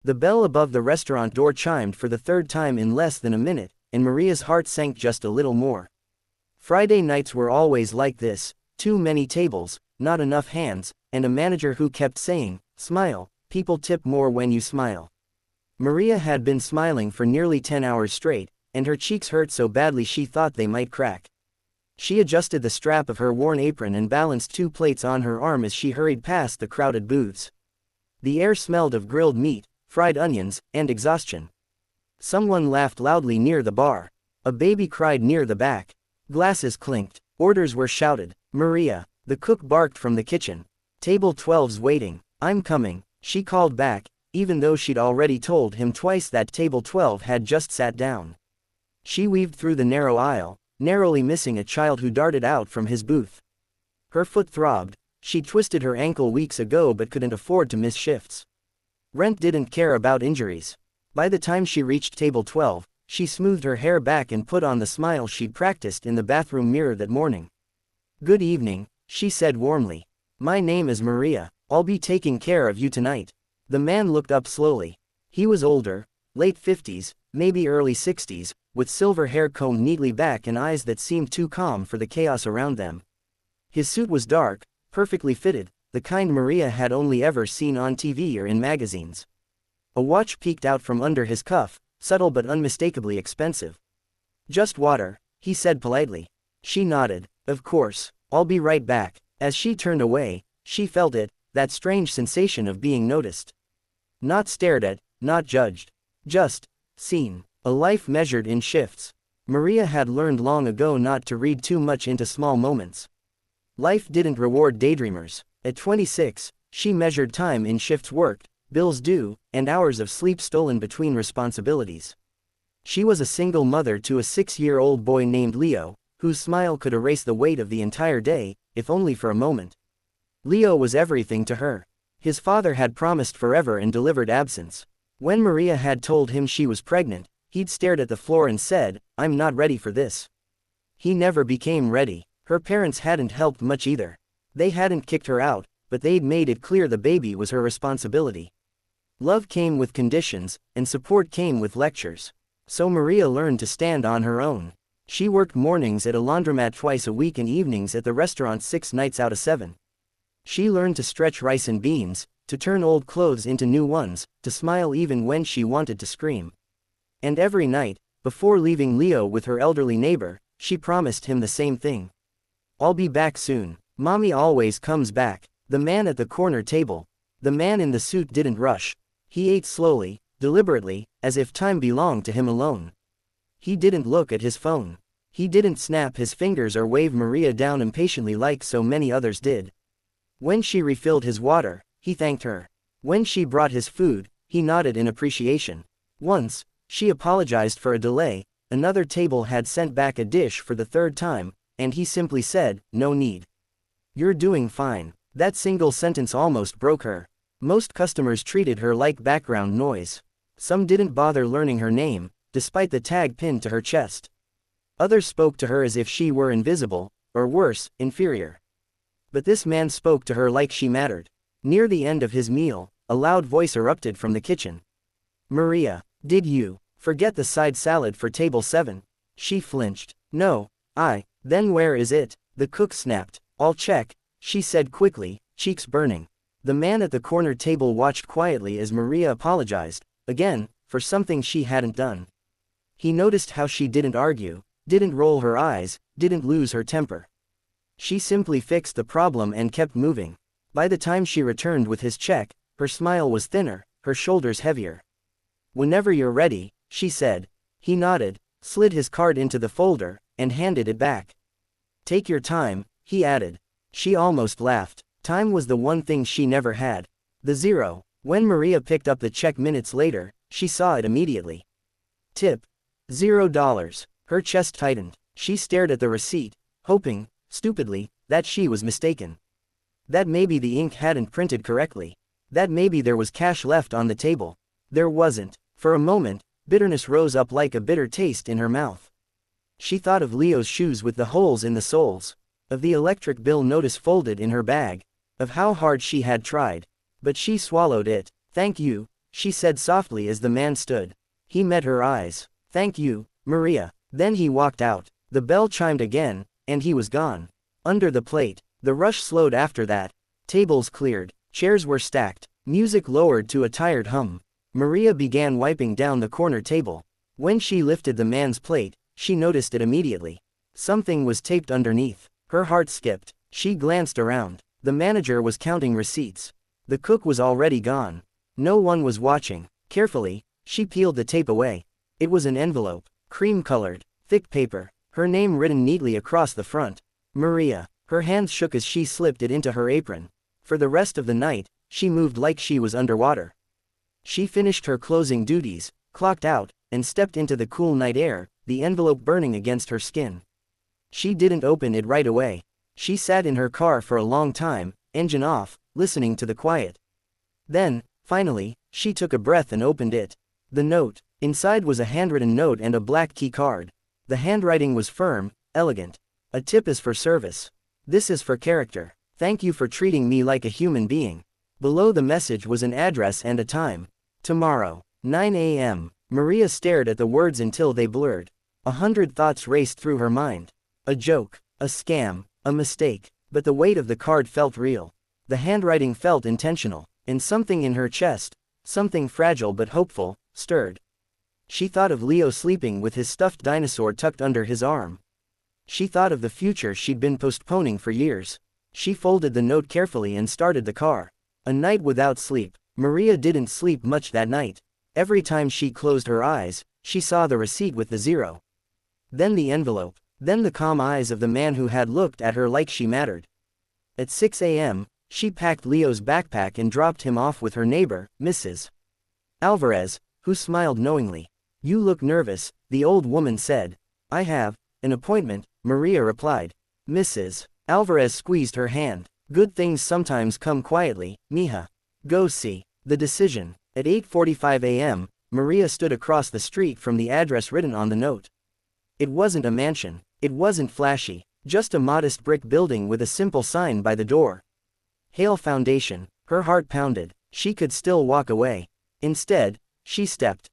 The bell above the restaurant door chimed for the third time in less than a minute, and Maria's heart sank just a little more. Friday nights were always like this: too many tables, not enough hands, and a manager who kept saying, "Smile, people tip more when you smile." Maria had been smiling for nearly 10 hours straight, and her cheeks hurt so badly she thought they might crack. She adjusted the strap of her worn apron and balanced 2 plates on her arm as she hurried past the crowded booths. The air smelled of grilled meat, fried onions, and exhaustion. Someone laughed loudly near the bar. A baby cried near the back. Glasses clinked. Orders were shouted. "Maria," the cook barked from the kitchen. "Table 12's waiting." "I'm coming," she called back, even though she'd already told him twice that table 12 had just sat down. She weaved through the narrow aisle, narrowly missing a child who darted out from his booth. Her foot throbbed. She'd twisted her ankle weeks ago but couldn't afford to miss shifts. Rent didn't care about injuries. By the time she reached table 12, she smoothed her hair back and put on the smile she'd practiced in the bathroom mirror that morning. "Good evening," she said warmly. "My name is Maria. I'll be taking care of you tonight." The man looked up slowly. He was older, late 50s, maybe early 60s, with silver hair combed neatly back and eyes that seemed too calm for the chaos around them. His suit was dark, perfectly fitted, the kind Maria had only ever seen on TV or in magazines. A watch peeked out from under his cuff, subtle but unmistakably expensive. "Just water," he said politely. She nodded. "Of course, I'll be right back." As she turned away, she felt it, that strange sensation of being noticed. Not stared at, not judged. Just seen. A life measured in shifts. Maria had learned long ago not to read too much into small moments. Life didn't reward daydreamers. At 26, she measured time in shifts worked, bills due, and hours of sleep stolen between responsibilities. She was a single mother to a 6-year-old boy named Leo, whose smile could erase the weight of the entire day, if only for a moment. Leo was everything to her. His father had promised forever and delivered absence. When Maria had told him she was pregnant, he'd stared at the floor and said, "I'm not ready for this." He never became ready. Her parents hadn't helped much either. They hadn't kicked her out, but they'd made it clear the baby was her responsibility. Love came with conditions, and support came with lectures. So Maria learned to stand on her own. She worked mornings at a laundromat twice a week and evenings at the restaurant 6 nights out of 7. She learned to stretch rice and beans, to turn old clothes into new ones, to smile even when she wanted to scream. And every night, before leaving Leo with her elderly neighbor, she promised him the same thing. "I'll be back soon. Mommy always comes back." The man at the corner table. The man in the suit didn't rush. He ate slowly, deliberately, as if time belonged to him alone. He didn't look at his phone. He didn't snap his fingers or wave Maria down impatiently like so many others did. When she refilled his water, he thanked her. When she brought his food, he nodded in appreciation. Once, she apologized for a delay. Another table had sent back a dish for the 3rd time, and he simply said, "No need. You're doing fine." That single sentence almost broke her. Most customers treated her like background noise. Some didn't bother learning her name, despite the tag pinned to her chest. Others spoke to her as if she were invisible, or worse, inferior. But this man spoke to her like she mattered. Near the end of his meal, a loud voice erupted from the kitchen. "Maria, did you forget the side salad for table 7? She flinched. "No, then where is it?" The cook snapped. "I'll check," she said quickly, cheeks burning. The man at the corner table watched quietly as Maria apologized, again, for something she hadn't done. He noticed how she didn't argue, didn't roll her eyes, didn't lose her temper. She simply fixed the problem and kept moving. By the time she returned with his check, her smile was thinner, her shoulders heavier. "Whenever you're ready," she said. He nodded, slid his card into the folder, and handed it back. "Take your time," he added. She almost laughed. Time was the one thing she never had. The 0. When Maria picked up the check minutes later, she saw it immediately. Tip. $0. Her chest tightened. She stared at the receipt, hoping, stupidly, that she was mistaken. That maybe the ink hadn't printed correctly. That maybe there was cash left on the table. There wasn't. For a moment, bitterness rose up like a bitter taste in her mouth. She thought of Leo's shoes with the holes in the soles. Of the electric bill notice folded in her bag. Of how hard she had tried. But she swallowed it. "Thank you," she said softly as the man stood. He met her eyes. "Thank you, Maria." Then he walked out. The bell chimed again, and he was gone. Under the plate, the rush slowed after that. Tables cleared, chairs were stacked, music lowered to a tired hum. Maria began wiping down the corner table. When she lifted the man's plate, she noticed it immediately. Something was taped underneath. Her heart skipped. She glanced around. The manager was counting receipts. The cook was already gone. No one was watching. Carefully, she peeled the tape away. It was an envelope, cream-colored, thick paper, her name written neatly across the front. Maria. Her hands shook as she slipped it into her apron. For the rest of the night, she moved like she was underwater. She finished her closing duties, clocked out, and stepped into the cool night air, the envelope burning against her skin. She didn't open it right away. She sat in her car for a long time, engine off, listening to the quiet. Then, finally, she took a breath and opened it. The note. Inside was a handwritten note and a black key card. The handwriting was firm, elegant. "A tip is for service. This is for character. Thank you for treating me like a human being." Below the message was an address and a time. Tomorrow, 9 a.m. Maria stared at the words until they blurred. 100 thoughts raced through her mind. A joke, a scam, a mistake, but the weight of the card felt real. The handwriting felt intentional, and something in her chest, something fragile but hopeful, stirred. She thought of Leo sleeping with his stuffed dinosaur tucked under his arm. She thought of the future she'd been postponing for years. She folded the note carefully and started the car. A night without sleep. Maria didn't sleep much that night. Every time she closed her eyes, she saw the receipt with the zero. Then the envelope. Then the calm eyes of the man who had looked at her like she mattered. At 6 a.m., she packed Leo's backpack and dropped him off with her neighbor, Mrs. Alvarez, who smiled knowingly. "You look nervous," the old woman said. "I have an appointment," Maria replied. Mrs. Alvarez squeezed her hand. "Good things sometimes come quietly, mija. Go see." The decision. At 8:45 a.m., Maria stood across the street from the address written on the note. It wasn't a mansion. It wasn't flashy. Just a modest brick building with a simple sign by the door. Hale Foundation. Her heart pounded. She could still walk away. Instead, she stepped.